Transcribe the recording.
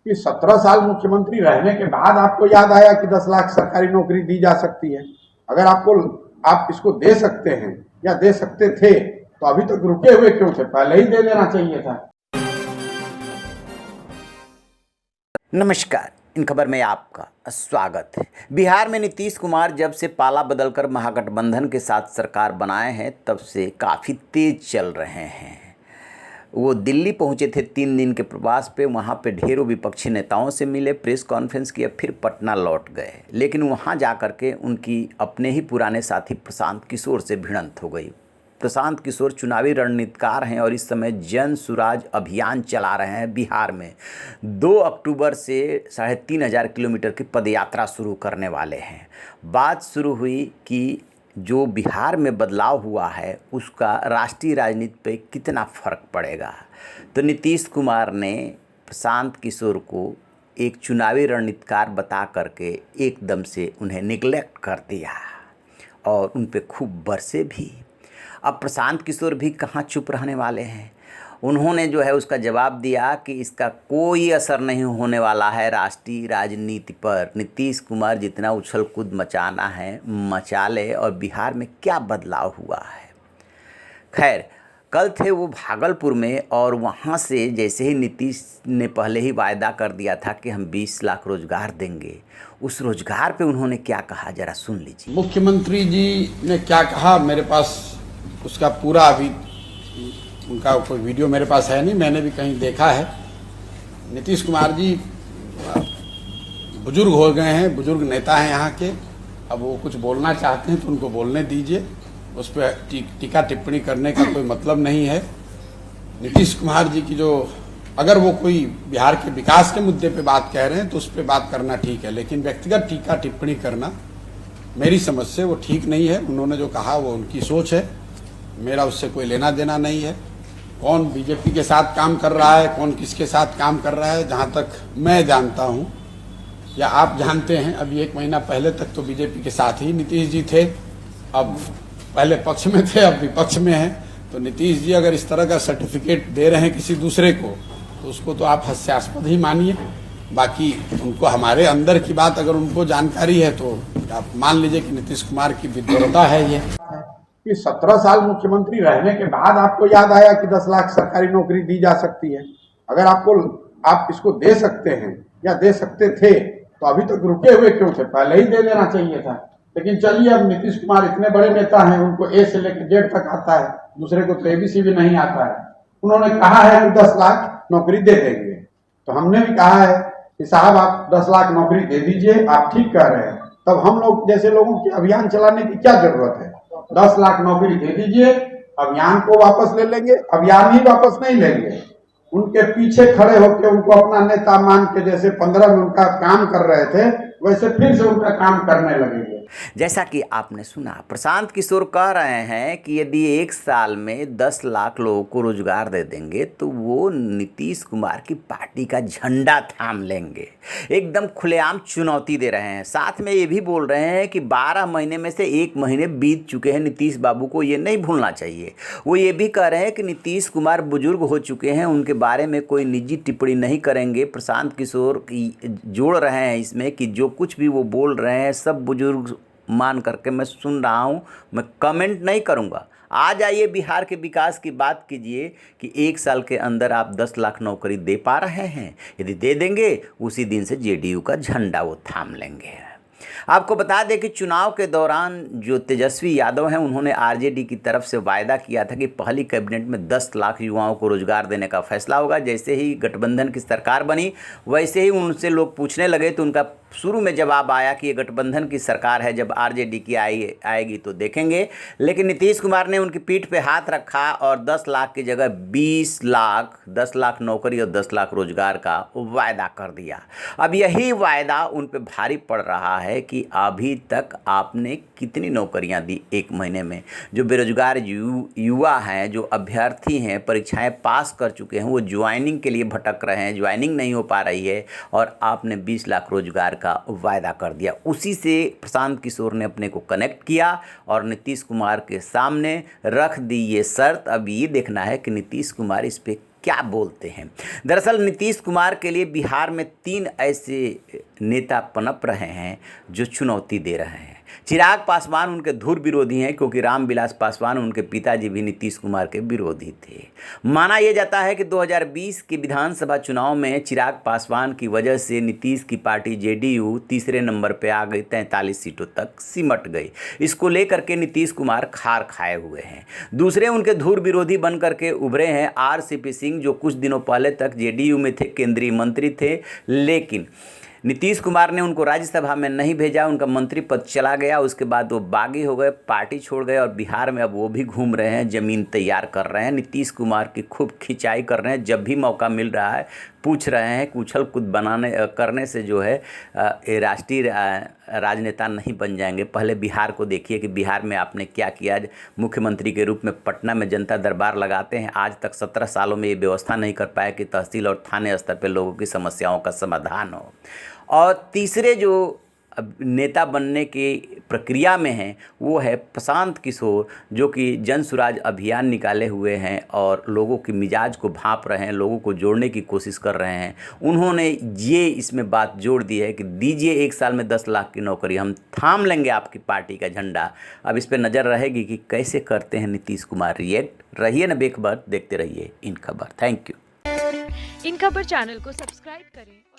कि 17 साल मुख्यमंत्री रहने के बाद आपको याद आया कि 10 लाख सरकारी नौकरी दी जा सकती है। अगर आप इसको दे सकते हैं या दे सकते थे तो अभी तक रुके हुए क्यों थे? पहले ही दे देना चाहिए था। नमस्कार, इन खबर में आपका स्वागत है। बिहार में नीतीश कुमार जब से पाला बदलकर महागठबंधन के साथ सरकार बनाए हैं तब से काफ़ी तेज चल रहे हैं। वो दिल्ली पहुंचे थे 3 दिन के प्रवास पे, वहाँ पे ढेरों विपक्षी नेताओं से मिले, प्रेस कॉन्फ्रेंस किया, फिर पटना लौट गए। लेकिन वहाँ जा कर के उनकी अपने ही पुराने साथी प्रशांत किशोर से भिड़ंत हो गई। प्रशांत किशोर चुनावी रणनीतिकार हैं और इस समय जन सुराज अभियान चला रहे हैं। बिहार में 2 अक्टूबर से 3500 किलोमीटर की पदयात्रा शुरू करने वाले हैं। बात शुरू हुई कि जो बिहार में बदलाव हुआ है उसका राष्ट्रीय राजनीति पे कितना फ़र्क पड़ेगा। तो नीतीश कुमार ने प्रशांत किशोर को एक चुनावी रणनीतिकार बता करके एकदम से उन्हें निगलेक्ट कर दिया और उन पे खूब बरसे भी। अब प्रशांत किशोर भी कहाँ चुप रहने वाले हैं। उन्होंने जो है उसका जवाब दिया कि इसका कोई असर नहीं होने वाला है राष्ट्रीय राजनीति पर। नीतीश कुमार जितना उछल कूद मचाना है मचा ले, और बिहार में क्या बदलाव हुआ है। खैर, कल थे वो भागलपुर में और वहाँ से जैसे ही नीतीश ने पहले ही वायदा कर दिया था कि हम 20 लाख रोजगार देंगे, उस रोजगार पे उन्होंने क्या कहा जरा सुन लीजिए। मुख्यमंत्री जी ने क्या कहा, मेरे पास उसका पूरा अभी उनका कोई वीडियो मेरे पास है नहीं, मैंने भी कहीं देखा है। नीतीश कुमार जी बुजुर्ग हो गए हैं, बुजुर्ग नेता हैं यहाँ के। अब वो कुछ बोलना चाहते हैं तो उनको बोलने दीजिए, उस पर टीका टिप्पणी करने का कोई मतलब नहीं है। नीतीश कुमार जी की जो, अगर वो कोई बिहार के विकास के मुद्दे पे बात कह रहे हैं तो उस पर बात करना ठीक है, लेकिन व्यक्तिगत टीका टिप्पणी करना मेरी समझ से वो ठीक नहीं है। उन्होंने जो कहा वो उनकी सोच है, मेरा उससे कोई लेना देना नहीं है। कौन बीजेपी के साथ काम कर रहा है, कौन किसके साथ काम कर रहा है, जहाँ तक मैं जानता हूँ या आप जानते हैं, अभी 1 महीना पहले तक तो बीजेपी के साथ ही नीतीश जी थे। अब पहले पक्ष में थे, अब विपक्ष में हैं। तो नीतीश जी अगर इस तरह का सर्टिफिकेट दे रहे हैं किसी दूसरे को तो उसको तो आप हास्यास्पद ही मानिए। बाकी उनको हमारे अंदर की बात अगर उनको जानकारी है तो आप मान लीजिए कि नीतीश कुमार की विद्वता है ये कि 17 साल मुख्यमंत्री रहने के बाद आपको याद आया कि 10 लाख सरकारी नौकरी दी जा सकती है। अगर आप इसको दे सकते हैं या दे सकते थे तो अभी तक रुके हुए क्यों थे? पहले ही दे देना चाहिए था। लेकिन चलिए, अब नीतीश कुमार इतने बड़े नेता हैं, उनको ए से लेकर जेड तक आता है, दूसरे को तो एबीसी भी नहीं आता है। उन्होंने कहा है कि 10 लाख नौकरी दे देंगे, तो हमने भी कहा है कि साहब आप 10 लाख नौकरी दे दीजिए। आप ठीक कह रहे हैं, तब हम लोग जैसे लोगों की अभियान चलाने की क्या जरूरत है? 10 लाख नौकरी दे दीजिए, अभियान को वापस ले लेंगे। अभियान ही वापस नहीं लेंगे, उनके पीछे खड़े होकर उनको अपना नेता मान के जैसे 15 में उनका काम कर रहे थे वैसे फिर से उनका काम करने लगेंगे। जैसा कि आपने सुना, प्रशांत किशोर कह रहे हैं कि यदि 1 साल में 10 लाख लोगों को रोजगार दे देंगे तो वो नीतीश कुमार की पार्टी का झंडा थाम लेंगे। एकदम खुलेआम चुनौती दे रहे हैं। साथ में ये भी बोल रहे हैं कि 12 महीने में से 1 महीने बीत चुके हैं, नीतीश बाबू को ये नहीं भूलना चाहिए। वो ये भी कह रहे हैं कि नीतीश कुमार बुजुर्ग हो चुके हैं, उनके बारे में कोई निजी टिप्पणी नहीं करेंगे। प्रशांत किशोर जोड़ रहे हैं इसमें कि जो कुछ भी वो बोल रहे हैं सब बुजुर्ग मान करके मैं सुन रहा हूँ, मैं कमेंट नहीं करूँगा। आ जाइए, बिहार के विकास की बात कीजिए कि 1 साल के अंदर आप 10 लाख नौकरी दे पा रहे हैं। यदि दे देंगे उसी दिन से जेडीयू का झंडा वो थाम लेंगे। आपको बता दें कि चुनाव के दौरान जो तेजस्वी यादव हैं उन्होंने आरजेडी की तरफ से वायदा किया था कि पहली कैबिनेट में 10 लाख युवाओं को रोजगार देने का फैसला होगा। जैसे ही गठबंधन की सरकार बनी वैसे ही उनसे लोग पूछने लगे तो उनका शुरू में जवाब आया कि ये गठबंधन की सरकार है, जब आरजेडी की आएगी तो देखेंगे। लेकिन नीतीश कुमार ने उनकी पीठ पे हाथ रखा और 10 लाख की जगह 20 लाख, 10 लाख नौकरी और 10 लाख रोजगार का वायदा कर दिया। अब यही वायदा उन पे भारी पड़ रहा है कि अभी तक आपने कितनी नौकरियां दी 1 महीने में। जो बेरोजगार युवा हैं, जो अभ्यर्थी हैं, परीक्षाएं पास कर चुके हैं, वो ज्वाइनिंग के लिए भटक रहे हैं, ज्वाइनिंग नहीं हो पा रही है, और आपने 20 लाख रोजगार का वायदा कर दिया। उसी से प्रशांत किशोर ने अपने को कनेक्ट किया और नीतीश कुमार के सामने रख दी ये शर्त। अब ये देखना है कि नीतीश कुमार इस पे क्या बोलते हैं। दरअसल नीतीश कुमार के लिए बिहार में 3 ऐसे नेता पनप रहे हैं जो चुनौती दे रहे हैं। चिराग पासवान उनके धुर विरोधी हैं, क्योंकि रामविलास पासवान उनके पिताजी भी नीतीश कुमार के विरोधी थे। माना यह जाता है कि 2020 के विधानसभा चुनाव में चिराग पासवान की वजह से नीतीश की पार्टी जेडीयू तीसरे नंबर पर आ गई, 43 सीटों तक सिमट गई। इसको लेकर के नीतीश कुमार खार खाए हुए हैं। दूसरे उनके धुर विरोधी बन करके उभरे हैं आरसीपी सिंह, जो कुछ दिनों पहले तक जेडीयू में थे, केंद्रीय मंत्री थे, लेकिन नीतीश कुमार ने उनको राज्यसभा में नहीं भेजा, उनका मंत्री पद चला गया। उसके बाद वो बागी हो गए, पार्टी छोड़ गए और बिहार में अब वो भी घूम रहे हैं, ज़मीन तैयार कर रहे हैं, नीतीश कुमार की खूब खिंचाई कर रहे हैं। जब भी मौका मिल रहा है पूछ रहे हैं कि उछल कूद करने से जो है ये राष्ट्रीय राजनेता नहीं बन जाएंगे। पहले बिहार को देखिए कि बिहार में आपने क्या किया। मुख्यमंत्री के रूप में पटना में जनता दरबार लगाते हैं, आज तक 17 सालों में ये व्यवस्था नहीं कर पाए कि तहसील और थाने स्तर पर लोगों की समस्याओं का समाधान हो। और तीसरे जो अब नेता बनने की प्रक्रिया में हैं वो है प्रशांत किशोर, जो कि जन सुराज अभियान निकाले हुए हैं और लोगों की मिजाज को भांप रहे हैं, लोगों को जोड़ने की कोशिश कर रहे हैं। उन्होंने ये इसमें बात जोड़ दी है कि दीजिए 1 साल में 10 लाख की नौकरी, हम थाम लेंगे आपकी पार्टी का झंडा। अब इस पर नज़र रहेगी कि कैसे करते हैं नीतीश कुमार रिएक्ट। रहिए न बेखबर, देखते रहिए इन खबर। Thank you. इन खबर चैनल को सब्सक्राइब करें।